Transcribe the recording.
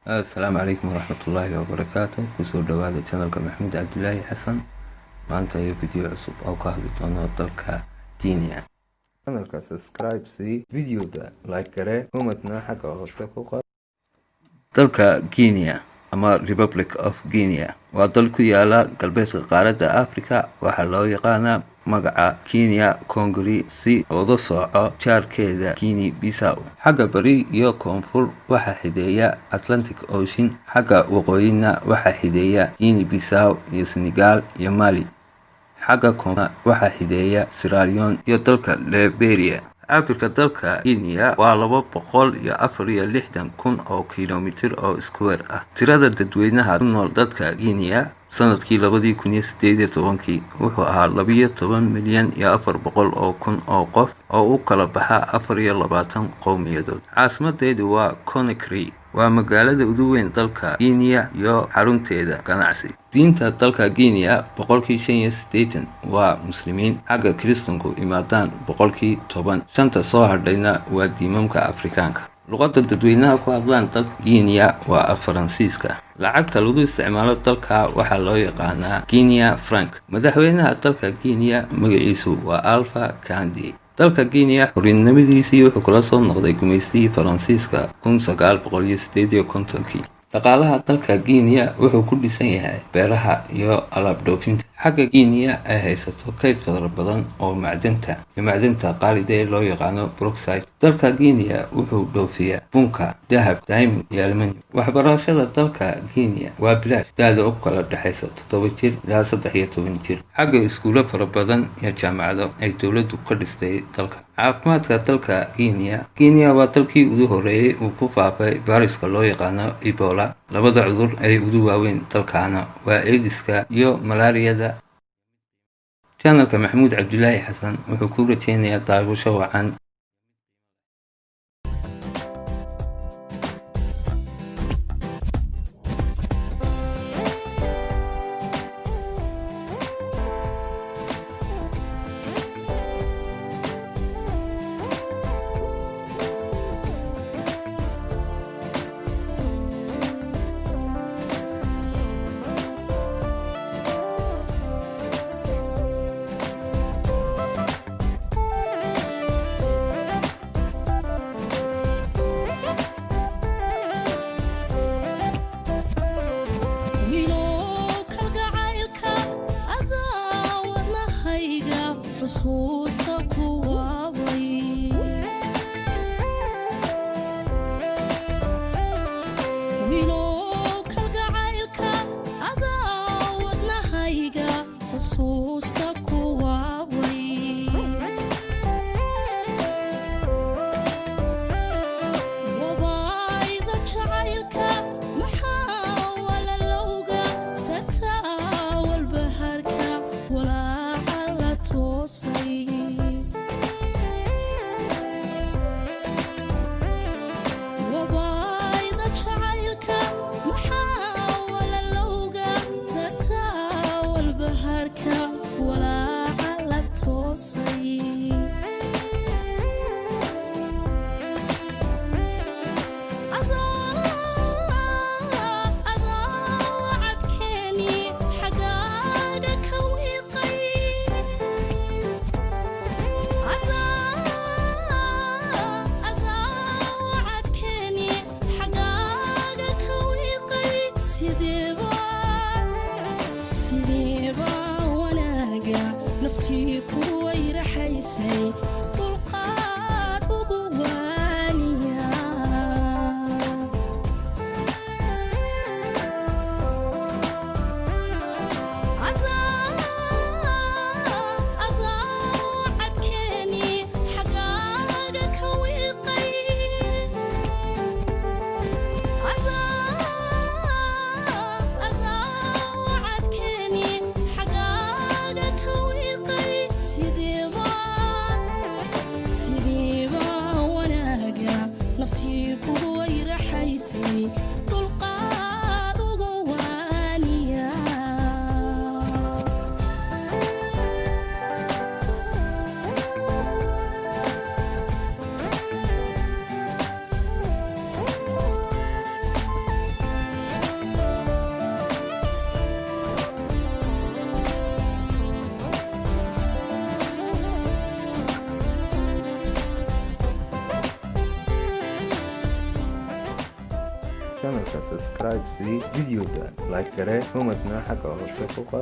السلام عليكم ورحمة الله وبركاته. kusoo dhawaada channelka Maxamed Cabdilaahi Xasan. maanta ayo video cusub oo ka hadli doona dalka Kenya. channelka subscribe si videoda like gare comment-na xagga hoose ku qor. dalka Kenya ama Republic of Guinea waa dal ku yaala galbeedka qaaradda Afrika. waxaa loo yaqaanaa magaca Kenya Kongri si oo sooco jaarkeeda Guinea Bissau. xagga bari iyo koonfur waxaa xideeya Atlantic Ocean, xagga waqooyina waxaa xideeya Guinea Bissau iyo Senegal iyo Mali. xagga koonfur waxaa xideeya Sierra Leone iyo dalka Liberia. cabirka dalka Kenya waa 264,000 oo kiiloomitir oo square ah. tirada dadweynaha ku nool dadka Kenya sanadkii 2018 wuxuu ahaa 12,400,000 oo qof oo u kala baxa 24 qowmiyadood. caasimadeedu waa Conakry, waa magaalada ugu weyn dalka Kenya iyo xarunteeda ganacsi. diinta dalka Kenya 85% waa muslimiin, xagga kristanku imaadaan 10%. shanta soo hadhayna waa diimamka Afrikaanka. luqadda dadweynaha ku hadlaan dalka Kenya waa Faransiiska. lacagta lagu isticmaalo dalka waxaa loo yaqaanaa Kenya franc. madaxweynaha dalka Kenya magaciisu waa Alpha Conde. dalka Kenya xornimadiisii wuxuu kula soo noqday gumaystigii Faransiiska 1958. dhaqaalaha dalka Kenya wuxuu ku dhisan yahay beeraha iyo alaab dhoofinta. xagga Kenya ay haysato kayd fara badan oo macdanta qaalida ee loo yaqaano bauxite. dalka Kenya wuxuu dhoofiyaa bunka, dahab, diamond iyo aluminium. waxbarashada dalka Kenya waa bilaash, da'da u kala dhaxaysa 7 jir ilaa 13 jir. xagga iskuulo fara badan iyo jaamacado ay dowladdu ka dhistay dalka. caafimaadka dalka Kenya waa dalkii ugu horeeyay uu ku faafay fayraska loo yaqaano Ebola. labada cudur ee ugu waaweyn dalkaana waa AIDS-ka iyo malaariyada. channelka Maxamed Cabdilaahi Xasan wuxuu ku rajeynayaa daawasho wacan. channelka subscribe si videoga like gare comment na xagga hoose ku qor